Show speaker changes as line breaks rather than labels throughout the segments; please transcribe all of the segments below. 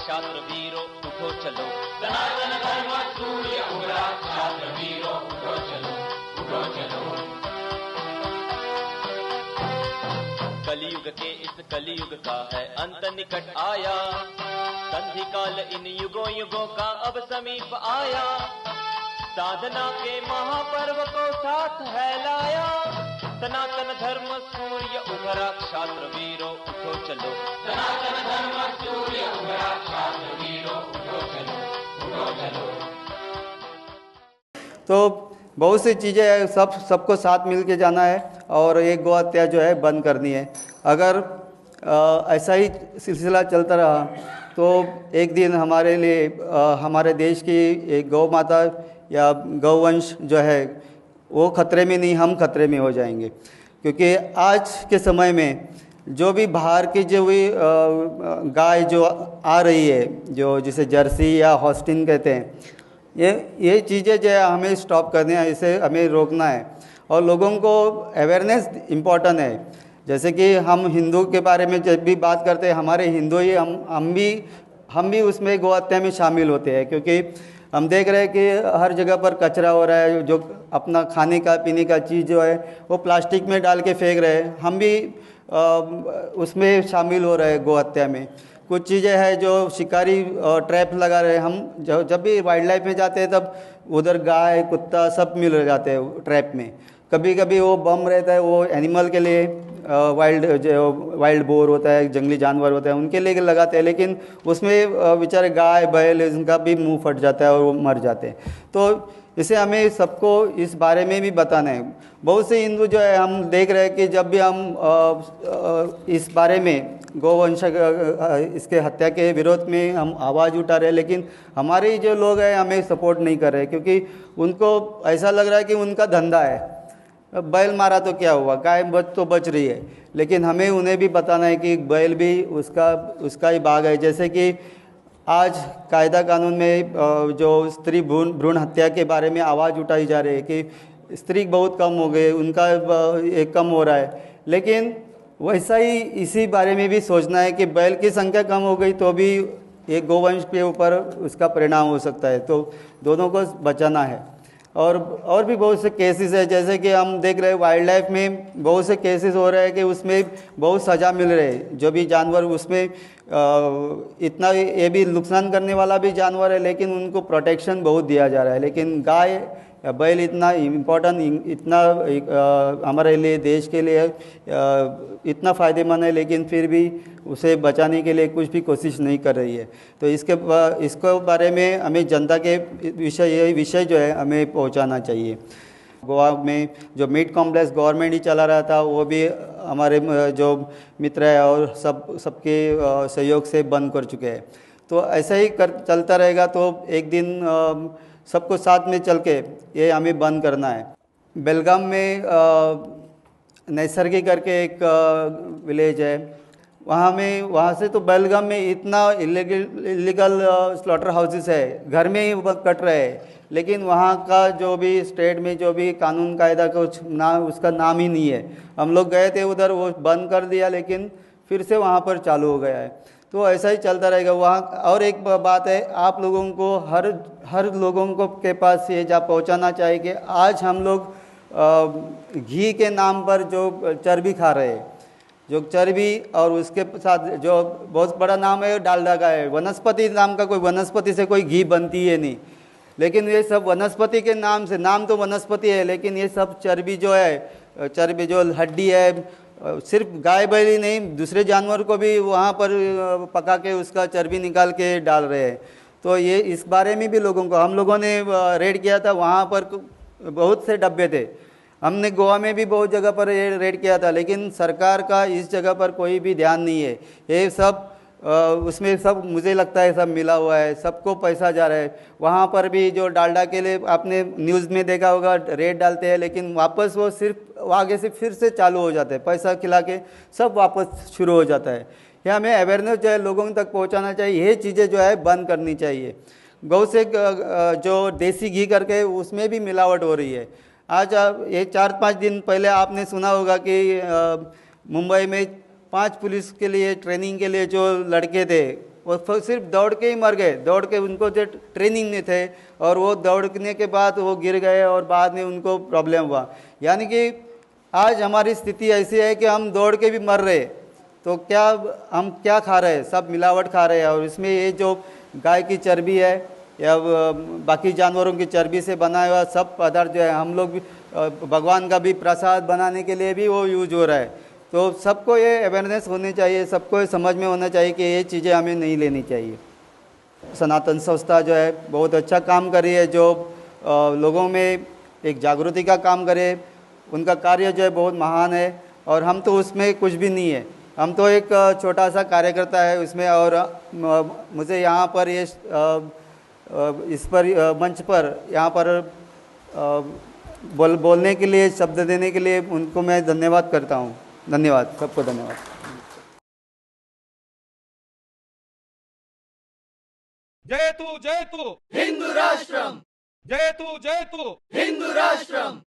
क्षात्र वीरो उठो चलो,
सनातन धर्म सूर्य उगला, क्षात्र वीरो उठो चलो, उठो चलो।
कलियुग के इस कलियुग का है अंत निकट आया, संधि काल इन युगों युगों का अब समीप आया, साधना के महापर्व को साथ है लाया, सनातन धर्म सूर्य उभरा, क्षात्र वीरो उठो चलो,
सनातन धर्म सूर्य उगला, क्षात्र वीरो उठो चलो, उठो चलो।
तो बहुत सी चीज़ें सबको साथ मिल के जाना है और एक गौ हत्या जो है बंद करनी है। अगर ऐसा ही सिलसिला चलता रहा तो एक दिन हमारे लिए हमारे देश की एक गौ माता या गौवंश जो है वो खतरे में नहीं, हम खतरे में हो जाएंगे। क्योंकि आज के समय में जो भी बाहर की जो भी गाय जो आ रही है, जो जिसे जर्सी या हॉस्टिन कहते हैं, ये चीज़ें जो है हमें स्टॉप करनी है, इसे हमें रोकना है। और लोगों को अवेयरनेस इम्पोर्टेंट है। जैसे कि हम हिंदू के बारे में जब भी बात करते हैं, हमारे हिंदू ही हम भी उसमें गौ हत्या में शामिल होते हैं। क्योंकि हम देख रहे हैं कि हर जगह पर कचरा हो रहा है, जो अपना खाने का पीने का चीज़ जो है वो प्लास्टिक में डाल के फेंक रहे हैं। हम भी उसमें शामिल हो रहे हैं गौ हत्या में। कुछ चीज़ें हैं जो शिकारी ट्रैप लगा रहे हैं। हम जब भी वाइल्ड लाइफ में जाते हैं तब उधर गाय कुत्ता सब मिल जाते हैं ट्रैप में। कभी कभी वो बम रहता है, वो एनिमल के लिए वाइल्ड बोर होता है, जंगली जानवर होता है, उनके लिए लगाते हैं। लेकिन उसमें बेचारे गाय बैल इनका भी मुंह फट जाता है और वो मर जाते हैं। तो इसे हमें सबको इस बारे में भी बताना है। बहुत से हिंदू जो है हम देख रहे हैं कि जब भी हम इस बारे में गौवंश इसके हत्या के विरोध में हम आवाज़ उठा रहे हैं, लेकिन हमारे जो लोग हैं हमें सपोर्ट नहीं कर रहे। क्योंकि उनको ऐसा लग रहा है कि उनका धंधा है, बैल मारा तो क्या हुआ, गाय बच रही है। लेकिन हमें उन्हें भी बताना है कि बैल भी उसका ही भाग है। जैसे कि आज कायदा कानून में जो स्त्री भ्रूण हत्या के बारे में आवाज़ उठाई जा रही है कि स्त्री बहुत कम हो गए, उनका एक कम हो रहा है। लेकिन वैसा ही इसी बारे में भी सोचना है कि बैल की संख्या कम हो गई तो भी एक गौवंश के ऊपर उसका परिणाम हो सकता है। तो दोनों को बचाना है। और भी बहुत से केसेस है, जैसे कि हम देख रहे हैं वाइल्ड लाइफ में बहुत से केसेस हो रहे हैं कि उसमें बहुत सज़ा मिल रही है। जो भी जानवर उसमें इतना ये भी नुकसान करने वाला भी जानवर है, लेकिन उनको प्रोटेक्शन बहुत दिया जा रहा है। लेकिन गाय या बैल इतना इम्पोर्टेंट, इतना हमारे लिए देश के लिए इतना फ़ायदेमंद है, लेकिन फिर भी उसे बचाने के लिए कुछ भी कोशिश नहीं कर रही है। तो इसको बारे में हमें जनता के यही विषय जो है हमें पहुंचाना चाहिए। गोवा में जो मीट कॉम्प्लेक्स गवर्नमेंट ही चला रहा था, वो भी हमारे जो मित्र है और सबके सहयोग से बंद कर चुके हैं। तो ऐसा ही चलता रहेगा तो एक दिन सबको साथ में चल के ये हमें बंद करना है। बेलगाम में नैसर्गिक करके एक विलेज है, वहाँ से तो बेलगाम में इतना इलीगल स्लॉटर हाउसेस है, घर में ही कट रहे हैं। लेकिन वहाँ का जो भी स्टेट में जो भी कानून कायदा कुछ उसका नाम ही नहीं है। हम लोग गए थे उधर, वो बंद कर दिया, लेकिन फिर से वहाँ पर चालू हो गया है। तो ऐसा ही चलता रहेगा वहाँ। और एक बात है, आप लोगों को हर लोगों को के पास ये जा पहुँचाना चाहिए कि आज हम लोग घी के नाम पर जो चर्बी खा रहे हैं, जो चर्बी और उसके साथ जो बहुत बड़ा नाम है डालडा का है। वनस्पति नाम का कोई वनस्पति से कोई घी बनती है नहीं, लेकिन ये सब वनस्पति के नाम से, नाम तो वनस्पति है, लेकिन ये सब चर्बी जो है, चर्बी जो हड्डी है, सिर्फ गाय बैल ही नहीं दूसरे जानवर को भी वहाँ पर पका के उसका चर्बी निकाल के डाल रहे हैं। तो ये इस बारे में भी हम लोगों ने रेड किया था। वहाँ पर बहुत से डब्बे थे। हमने गोवा में भी बहुत जगह पर ये रेड किया था, लेकिन सरकार का इस जगह पर कोई भी ध्यान नहीं है। ये सब उसमें सब मुझे लगता है सब मिला हुआ है, सबको पैसा जा रहा है। वहाँ पर भी जो डालडा के लिए आपने न्यूज़ में देखा होगा, रेड डालते हैं, लेकिन वापस वो सिर्फ आगे से फिर से चालू हो जाते हैं, पैसा खिला के सब वापस शुरू हो जाता है। ये हमें अवेयरनेस जो है लोगों तक पहुँचाना चाहिए। ये चीज़ें जो है बंद करनी चाहिए। गौ से जो देसी घी करके उसमें भी मिलावट हो रही है। आज ये 4-5 दिन पहले आपने सुना होगा कि मुंबई में 5 पुलिस के लिए ट्रेनिंग के लिए जो लड़के थे वो सिर्फ दौड़ के ही मर गए, दौड़ के उनको जो ट्रेनिंग में थे और वो दौड़ने के बाद वो गिर गए और बाद में उनको प्रॉब्लम हुआ। यानी कि आज हमारी स्थिति ऐसी है कि हम दौड़ के भी मर रहे, तो क्या हम क्या खा रहे हैं? सब मिलावट खा रहे हैं। और इसमें ये जो गाय की चर्बी है या बाकी जानवरों की चर्बी से बनाया हुआ सब पदार्थ जो है, हम लोग भी भगवान का भी प्रसाद बनाने के लिए भी वो यूज हो रहा है। तो सबको ये अवेयरनेस होनी चाहिए, सबको ये समझ में होना चाहिए कि ये चीज़ें हमें नहीं लेनी चाहिए। सनातन संस्था जो है बहुत अच्छा काम कर रही है, जो लोगों में एक जागृति का काम करे, उनका कार्य जो है बहुत महान है। और हम तो उसमें कुछ भी नहीं है, हम तो एक छोटा सा कार्यकर्ता है उसमें। और मुझे यहाँ पर ये इस पर मंच पर यहाँ पर बोलने के लिए, शब्द देने के लिए उनको मैं धन्यवाद करता हूँ। धन्यवाद, सबको धन्यवाद।
जयतु
हिंदू राष्ट्रम,
जयतु
हिंदू राष्ट्रम।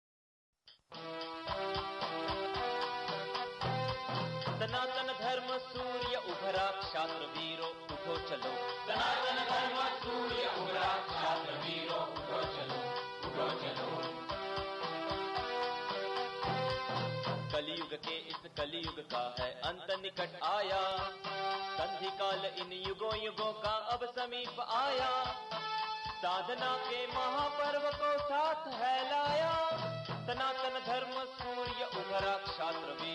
सनातन धर्म सूर्य उभरा, क्षात्र वीरो उठो चलो।
सनातन धर्म सूर्य उभरा, क्षात्र वीरो उठो चलो, उठो चलो।
कलयुग के इस कलयुग का है अंत निकट आया, संधि काल इन युगों युगों का अब समीप आया। साधना के महापर्व को साथ है लाया, सनातन धर्म सूर्य उभरा, क्षात्र वीरो